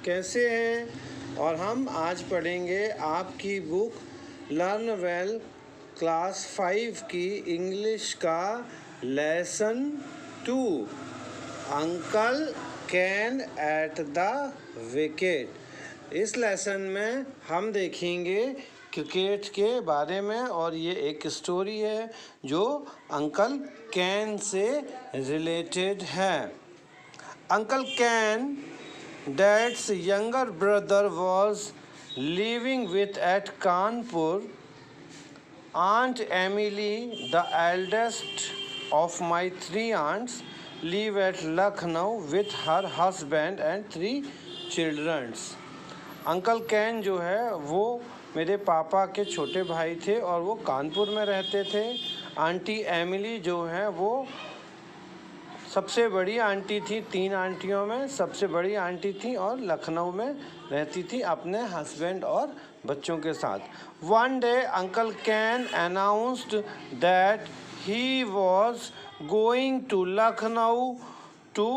कैसे हैं। और हम आज पढ़ेंगे आपकी बुक लर्न वेल क्लास 5 की इंग्लिश का lesson 2 uncle can at the wicket. इस लेसन में हम देखेंगे क्रिकेट के बारे में और ये एक स्टोरी है जो अंकल कैन से रिलेटेड है। Uncle can, Dad's younger brother, was living with at Kanpur. Aunt Emily, the eldest of my 3 aunts, live at Lucknow with her husband and 3 children. Uncle can जो है वो मेरे पापा के छोटे भाई थे और वो कानपुर में रहते थे। आंटी एमिली जो है वो सबसे बड़ी आंटी थी, 3 आंटियों में सबसे बड़ी आंटी थी और लखनऊ में रहती थी अपने हस्बैंड और बच्चों के साथ। One day uncle Ken announced that he was going to Lucknow to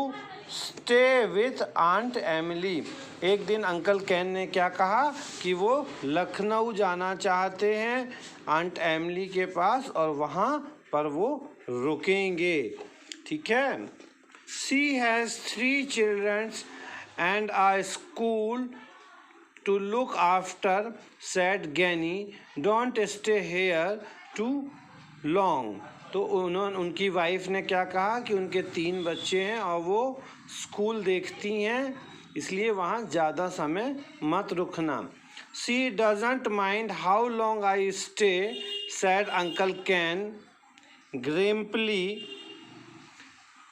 stay with aunt Emily. एक दिन अंकल कैन ने क्या कहा कि वो लखनऊ जाना चाहते हैं आंट एमिली के पास और वहाँ पर वो रुकेंगे। ठीक है। She has 3 children and a school to look after, said Gani. Don't stay here too long. तो उनकी वाइफ ने क्या कहा कि उनके 3 बच्चे हैं और वो स्कूल देखती हैं, इसलिए वहाँ ज़्यादा समय मत रुकना। She doesn't mind how long I stay, said Uncle Ken grimly.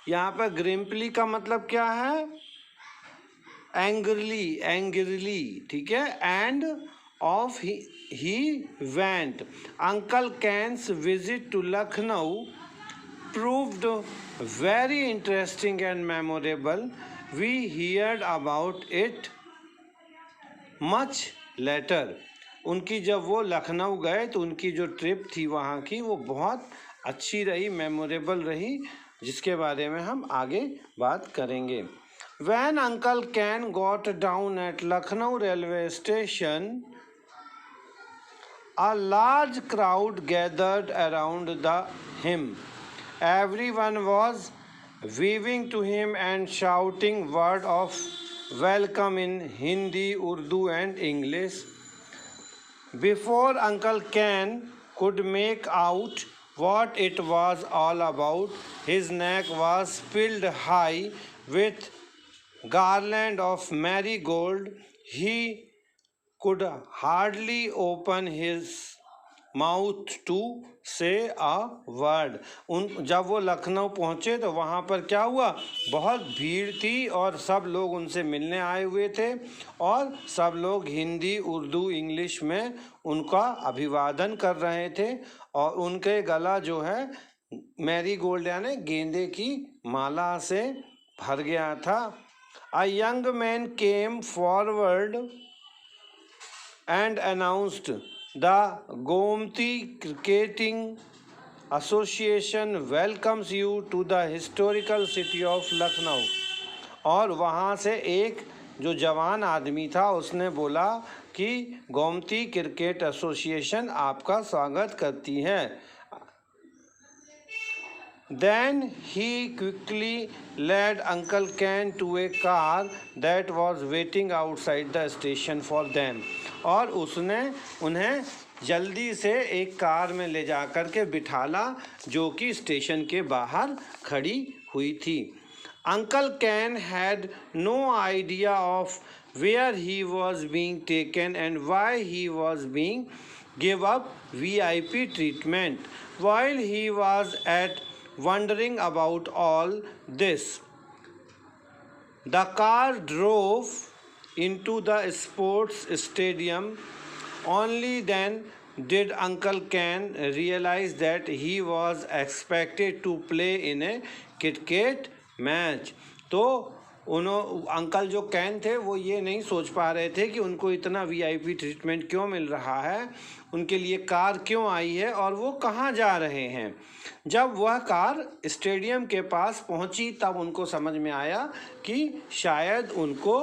यहाँ पर ग्रिम्पली का मतलब क्या है? एंग्रली, ठीक है। And off he went. Uncle Ken's visit to Lucknow proved very interesting and memorable. We heard about it much later. उनकी जब वो लखनऊ गए तो उनकी जो ट्रिप थी वहाँ की वो बहुत अच्छी रही, मेमोरेबल रही, जिसके बारे में हम आगे बात करेंगे। When Uncle Ken got down at Lucknow railway station, a large crowd gathered around him. Everyone was waving to him and shouting words of welcome in Hindi, Urdu and English. Before Uncle Ken could make out what it was all about, his neck was filled high with garland of marigold. He could hardly open his mouth to say a word. जब वो लखनऊ पहुँचे तो वहाँ पर क्या हुआ, बहुत भीड़ थी और सब लोग उनसे मिलने आए हुए थे और सब लोग हिंदी, उर्दू, इंग्लिश में उनका अभिवादन कर रहे थे और उनके गला जो है मैरी गोल्ड यानी गेंदे की माला से भर गया था। A young man came forward and announced, the Gomti Cricketing Association welcomes you to the historical city of Lucknow. और वहाँ से एक जो जवान आदमी था उसने बोला कि गोमती क्रिकेट एसोसिएशन आपका स्वागत करती है। Then he quickly led Uncle Ken to a car that was waiting outside the station for them. और उसने उन्हें जल्दी से एक कार में ले जा कर के बिठाला जो कि स्टेशन के बाहर खड़ी हुई थी। Uncle Ken had no idea of where he was being taken and why he was being give up VIP treatment. While he was wondering about all this, the car drove into the sports stadium. Only then did Uncle Ken realize that he was expected to play in a cricket match. तो uncle जो can थे वो ये नहीं सोच पा रहे थे कि उनको इतना वीआईपी ट्रीटमेंट क्यों मिल रहा है, उनके लिए कार क्यों आई है और वो कहाँ जा रहे हैं। जब वह कार स्टेडियम के पास पहुंची तब उनको समझ में आया कि शायद उनको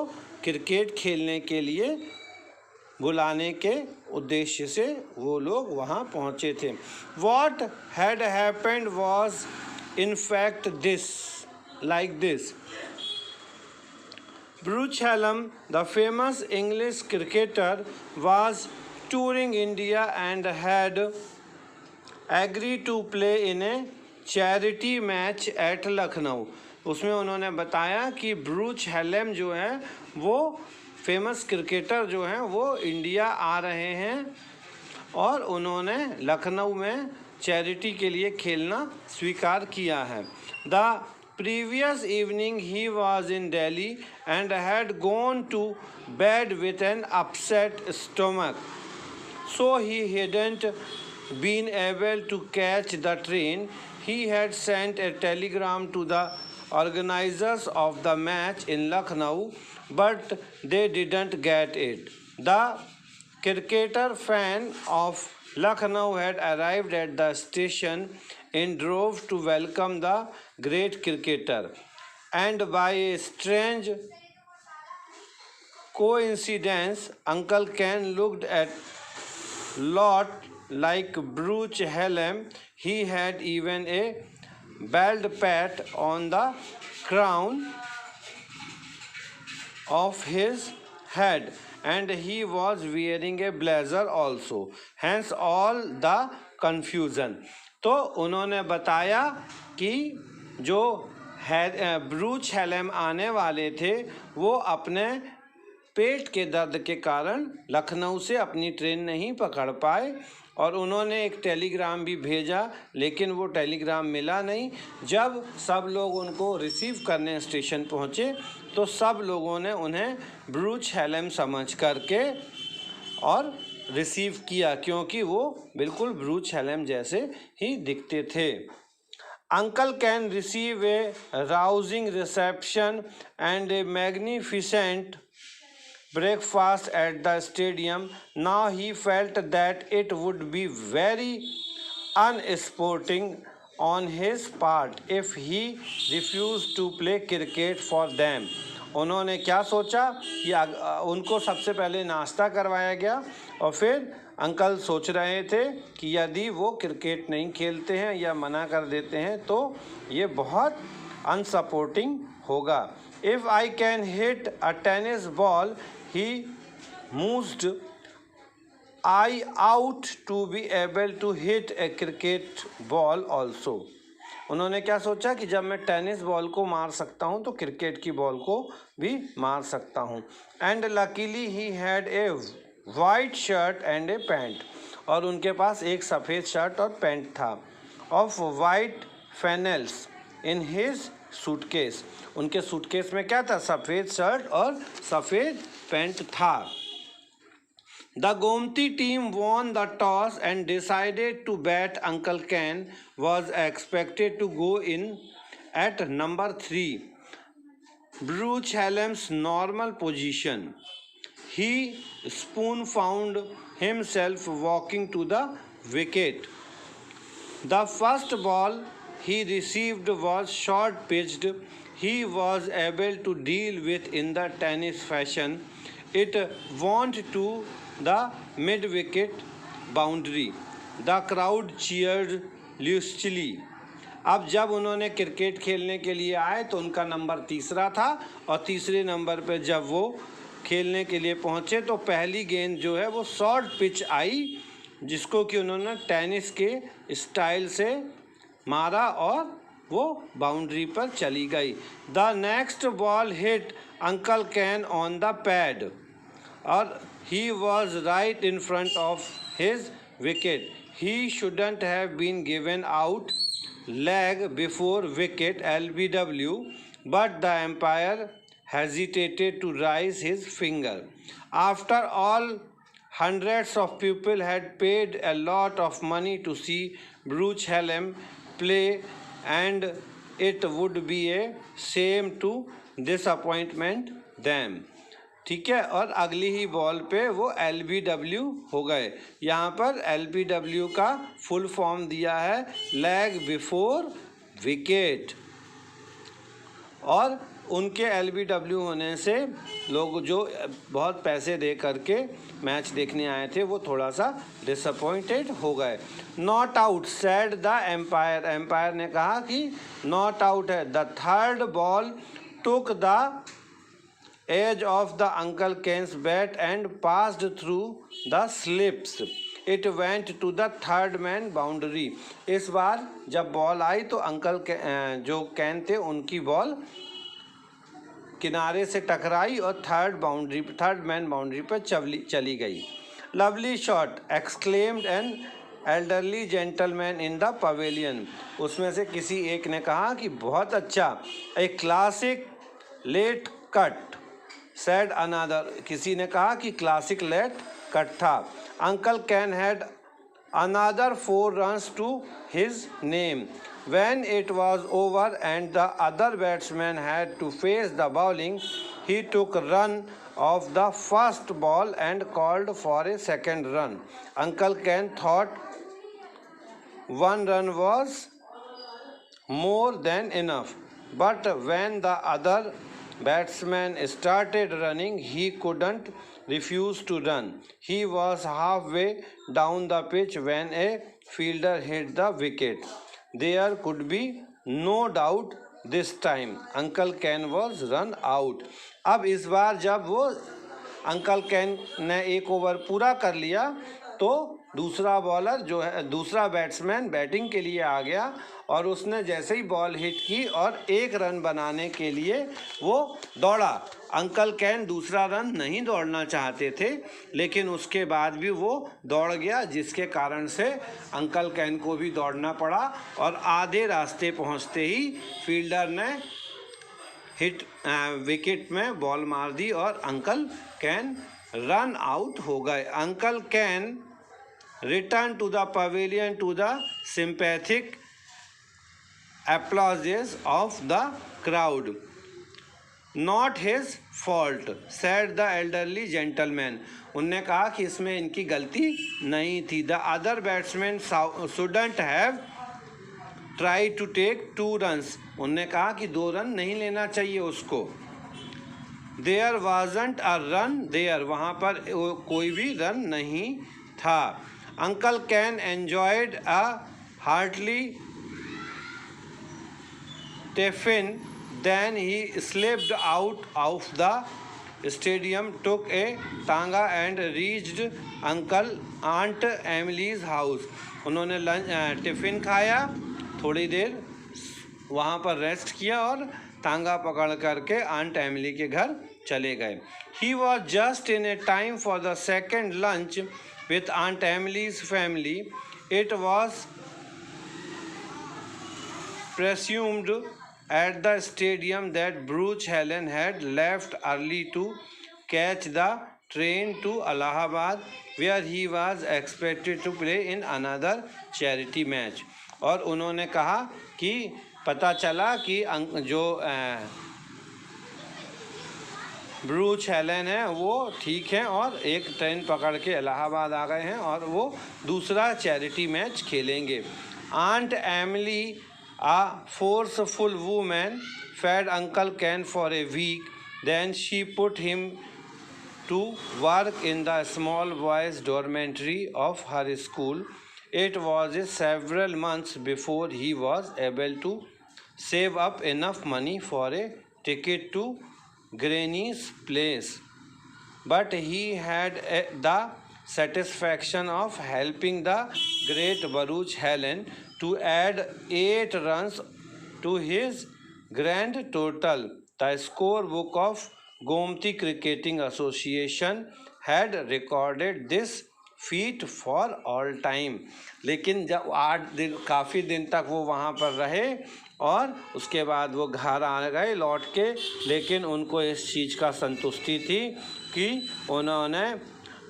क्रिकेट खेलने के लिए बुलाने के उद्देश्य से वो लोग वहाँ पहुँचे थे। What had happened was in fact like this. Bruce Hallam, the famous English cricketer, was touring India and had agreed to play in a charity match at Lucknow. उसमें उन्होंने बताया कि ब्रूच हैलम जो है वो फेमस क्रिकेटर जो हैं वो इंडिया आ रहे हैं और उन्होंने लखनऊ में चैरिटी के लिए खेलना स्वीकार किया है। The previous evening he was in Delhi and had gone to bed with an upset stomach, so he hadn't been able to catch the train. He had sent a telegram to the organizers of the match in Lucknow, but they didn't get it. The cricketer fan of Lucknow had arrived at the station in droves to welcome the great cricketer, and by a strange coincidence, Uncle Ken looked a lot like Bruce Hallam. He had even a bald pat on the crown of his head, and he was wearing a blazer also. Hence all the confusion. तो उन्होंने बताया कि जो ब्रूच Hallam आने वाले थे वो अपने पेट के दर्द के कारण लखनऊ से अपनी ट्रेन नहीं पकड़ पाए और उन्होंने एक टेलीग्राम भी भेजा, लेकिन वो टेलीग्राम मिला नहीं। जब सब लोग उनको रिसीव करने स्टेशन पहुँचे तो सब लोगों ने उन्हें ब्रूच हैलम समझ करके और रिसीव किया, क्योंकि वो बिल्कुल ब्रूच हैलम जैसे ही दिखते थे। Uncle Ken received a rousing reception and a magnificent breakfast at the stadium. Now he felt that it would be very unsporting on his part if he refused to play cricket for them. उन्होंने क्या सोचा कि उनको सबसे पहले नाश्ता करवाया गया और फिर अंकल सोच रहे थे कि यदि वो क्रिकेट नहीं खेलते हैं या मना कर देते हैं तो ये बहुत अनसपोर्टिंग होगा। If I can hit a tennis ball, he mused, I ought to be able to hit a cricket ball also. उन्होंने क्या सोचा कि जब मैं टेनिस बॉल को मार सकता हूँ तो क्रिकेट की बॉल को भी मार सकता हूँ। And luckily he had a white shirt and a pant, और उनके पास एक सफ़ेद शर्ट और पैंट था। Of white flannels in his suitcase, उनके सूटकेस में क्या था? सफ़ेद शर्ट और सफ़ेद पैंट था। The Gomti team won the toss and decided to bat. Uncle Ken was expected to go in at number 3, Bruce Hallam's normal position. He soon found himself walking to the wicket. The first ball he received was short pitched. He was able to deal with in the tennis fashion. It went to the mid-wicket boundary. The crowd cheered lustily. अब जब उन्होंने cricket खेलने के लिए आए तो उनका number तीसरा था और तीसरे नंबर पे जब वो खेलने के लिए पहुँचे तो पहली गेंद जो है वो शॉर्ट पिच आई, जिसको कि उन्होंने टेनिस के स्टाइल से मारा और वो बाउंड्री पर चली गई। The next ball hit uncle can on the pad और he was right in front of his wicket. He shouldn't have been given out leg before wicket LBW, but the umpire hesitated to raise his finger. After all, hundreds of people had paid a lot of money to see Bruce Hallam play, and it would be a shame to disappointment them. ठीक है, और अगली ही ball पे वो LBW हो गए। यहाँ पर LBW का फुल फॉर्म दिया है लेग बिफोर विकेट, और उनके LBW होने से लोग जो बहुत पैसे दे करके मैच देखने आए थे वो थोड़ा सा डिसअपॉइंटेड हो गए। Not out said the umpire, umpire ने कहा कि नॉट आउट है। The third ball took the edge of the uncle Ken's bat and passed through the slips, it went to the third man boundary. इस बार जब ball आई तो uncle जो can थे उनकी बॉल किनारे से टकराई और थर्ड मैन बाउंड्री पर चली गई। Lovely shot exclaimed an elderly gentleman in the pavilion, उसमें से किसी एक ने कहा कि बहुत अच्छा। A classic late cut said another, किसी ने कहा कि क्लासिक लेट कट था। Uncle Ken had another 4 runs to his name. When it was over and the other batsman had to face the bowling, he took run of the first ball and called for a second run. Uncle Ken thought 1 run was more than enough, but when the other batsman started running, he couldn't refuse to run. He was halfway down the pitch when a fielder hit the wicket. There could be no doubt this time Uncle Ken was run out. अब इस बार जब वो uncle can ने एक over पूरा कर लिया तो दूसरा बॉलर जो है, दूसरा बैट्समैन बैटिंग के लिए आ गया और उसने जैसे ही बॉल हिट की और 1 रन बनाने के लिए वो दौड़ा। अंकल कैन दूसरा रन नहीं दौड़ना चाहते थे लेकिन उसके बाद भी वो दौड़ गया, जिसके कारण से अंकल कैन को भी दौड़ना पड़ा और आधे रास्ते पहुंचते ही फील्डर ने विकेट में बॉल मार दी और अंकल कैन रन आउट हो गए। Uncle Ken return to the pavilion to the sympathetic applauses of the crowd. Not his fault, said the elderly gentleman. उनने कहा कि इसमें इनकी गलती नहीं थी। The other batsman shouldn't have tried to take 2 runs. उनने कहा कि 2 रन नहीं लेना चाहिए उसको। There wasn't a run there. वहाँ पर कोई भी रन नहीं था। Uncle Ken enjoyed a hearty tiffin, then he slipped out of the stadium, took a tanga and reached Aunt Emily's house. उन्होंने टिफ़िन खाया, थोड़ी देर वहाँ पर रेस्ट किया और तांगा पकड़ करके आंट एमिली के घर चले गए। He was just in a time for the second lunch with Aunt Emily's family. It was presumed at the stadium that Bruce Helen had left early to catch the train to Allahabad, where he was expected to play in another charity match. और उन्होंने कहा कि पता चला कि जो ब्रूच Helen है वो ठीक है और एक ट्रेन पकड़ के इलाहाबाद आ गए हैं और वो दूसरा चैरिटी मैच खेलेंगे। Aunt Emily, a forceful woman, fed Uncle Ken for a week. Then she put him to work in the small boys' dormitory of her school. It was several months before he was able to save up enough money for a ticket to Granny's place. But he had the satisfaction of helping the great Baruch Helen to add 8 runs to his grand total. The scorebook of Gomti Cricketing Association had recorded this feat for all time. लेकिन जब 8 दिन काफ़ी दिन तक वो वहाँ पर रहे और उसके बाद वो घर आ गए लौट के, लेकिन उनको इस चीज़ का संतुष्टि थी कि उन्होंने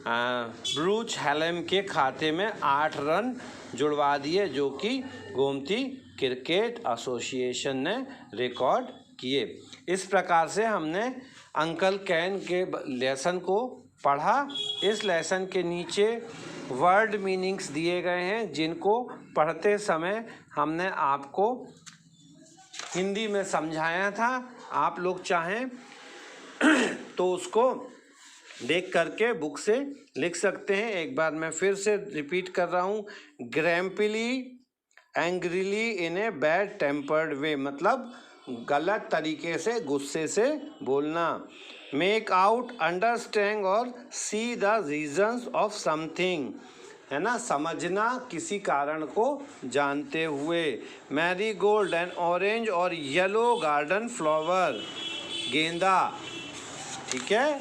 ब्रूच हेलन के खाते में 8 रन जुड़वा दिए जो कि गोमती क्रिकेट एसोसिएशन ने रिकॉर्ड किए। इस प्रकार से हमने अंकल कैन के लेसन को पढ़ा। इस लेसन के नीचे वर्ड मीनिंग्स दिए गए हैं जिनको पढ़ते समय हमने आपको हिंदी में समझाया था आप लोग चाहें तो उसको देख करके बुक से लिख सकते हैं। एक बार मैं फिर से रिपीट कर रहा हूँ, grumpily angrily in a bad tempered way, मतलब गलत तरीके से, गुस्से से बोलना। मेक आउट, अंडरस्टैंड और see the reasons of something, है ना, समझना किसी कारण को जानते हुए। मैरी गोल्ड एंड ऑरेंज और येलो गार्डन फ्लावर, गेंदा, ठीक है।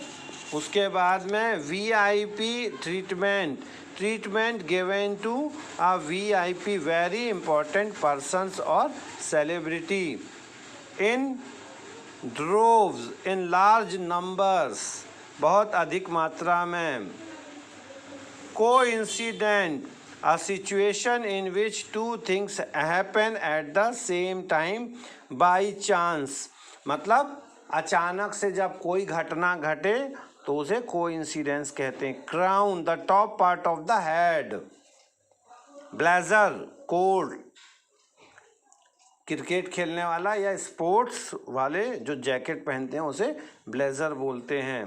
उसके बाद में VIP treatment, treatment given to a VIP, very important persons और celebrity. In droves, in large numbers, बहुत अधिक मात्रा में। Coincident, a situation in which two things happen at the same time by chance, मतलब अचानक से जब कोई घटना घटे तो उसे कोइंसिडेंस कहते हैं। Crown, the top part of the head. Blazer, coat, cricket खेलने वाला या स्पोर्ट्स वाले जो जैकेट पहनते हैं उसे ब्लेजर बोलते हैं।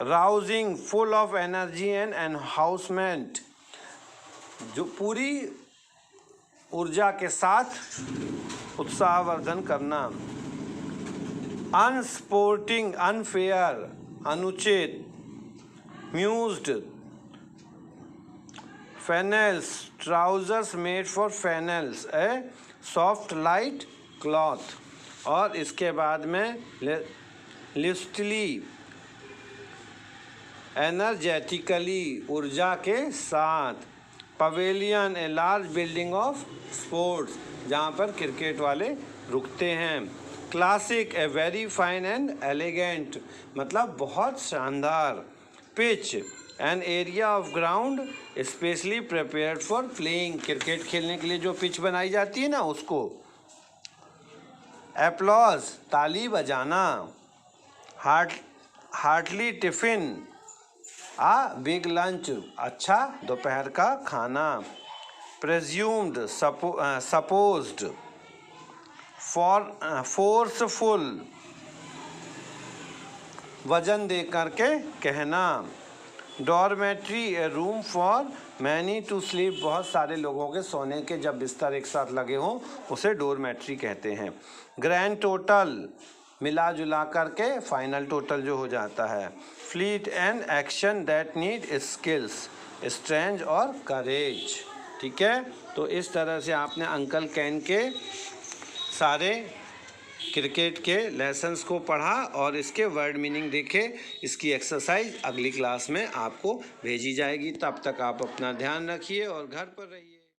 Rousing, full of energy and enhancement, जो पूरी ऊर्जा के साथ उत्साहवर्धन करना। अनस्पोर्टिंग, अनफेयर, अनुचित। Mused, flannels, trousers made for flannels, a soft light cloth. और इसके बाद में लिस्टली, एनर्जेटिकली, ऊर्जा के साथ। Pavilion, a large building of sports, जहाँ पर क्रिकेट वाले रुकते हैं। Classic, a very fine and elegant, मतलब बहुत शानदार। Pitch, an area of ground specially prepared for playing, cricket खेलने के लिए जो पिच बनाई जाती है ना उसको। एप्लॉज, ताली बजाना। हार्टली टिफिन, आ बिग लंच, अच्छा दोपहर का खाना। प्रेज्यूम्ड, सपोज्ड। फोर्सफुल, वजन दे करके कहना। Dormitory, a room for many to sleep, बहुत सारे लोगों के सोने के जब बिस्तर एक साथ लगे हों उसे डॉर्मेट्री कहते हैं। ग्रैंड टोटल, मिला जुला करके फाइनल टोटल जो हो जाता है। Fleet, an action that need skills, strength और करेज, ठीक है। तो इस तरह से आपने अंकल कैन के सारे क्रिकेट के लेसन्स को पढ़ा और इसके वर्ड मीनिंग देखे। इसकी एक्सरसाइज अगली क्लास में आपको भेजी जाएगी। तब तक आप अपना ध्यान रखिए और घर पर रहिए।